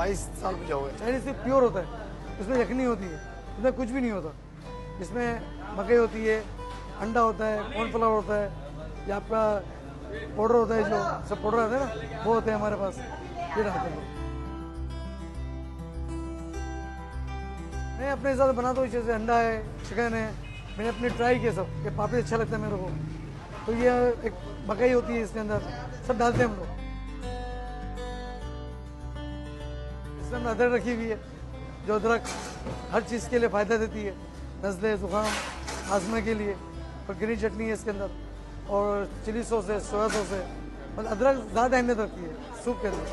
22 साल पे जाओगे। चाइनीज सिर्फ प्योर होता है, इसमें यखनी होती है, इसमें कुछ भी नहीं होता। इसमें मकई होती है, अंडा होता है, कॉर्नफ्लावर होता है, या आपका पाउडर होता है, जो सब पाउडर आता है ना, वो होते हैं हमारे पास, ये डालते हैं। मैं अपने हिसाब से बनाता हूँ, जैसे अंडा है, चिकन है, मैंने अपने ट्राई किया सब, ये पापड़ी अच्छा लगता है मेरे को, तो ये एक मकई होती है इसके अंदर, सब डालते हैं हम लोग। इसमें हमने अदरक रखी हुई है, जो अदरक हर चीज़ के लिए फ़ायदा देती है, नज़ले, ज़ुकाम, आजमा के लिए। और ग्रीन चटनी है इसके अंदर, और चिली सॉस है, सोया सॉस है, और अदरक ज़्यादा अहमियत रखती है सूप के अंदर।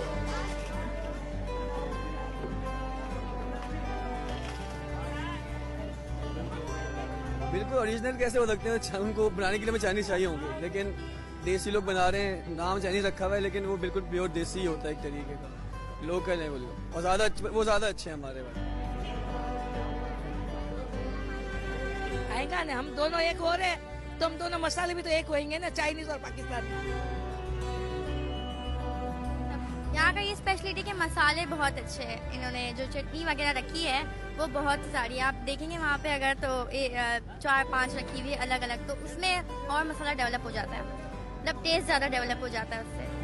बिल्कुल ओरिजिनल कैसे हो सकते हैं, उनको बनाने के लिए हमें चाइनीज चाहिए होंगे, लेकिन देसी लोग बना रहे हैं, नाम चाइनीज रखा हुआ है, लेकिन वो बिल्कुल प्योर देसी ही होता है एक तरीके का, लोकल है वो ज़्यादा अच्छे हैं हमारे वाले। आएगा ना, हम दोनों एक हो रहे, तो हम दोनों मसाले भी तो एक होंगे ना, चाइनीज और पाकिस्तानी। यहाँ का ये स्पेशलिटी के मसाले बहुत अच्छे हैं, इन्होंने जो चटनी वगैरह रखी है वो बहुत सारी, आप देखेंगे वहाँ पे अगर तो 4-5 रखी हुई है अलग अलग, तो उसमें और मसाला डेवलप हो जाता है, मतलब टेस्ट ज़्यादा डेवलप हो जाता है उससे।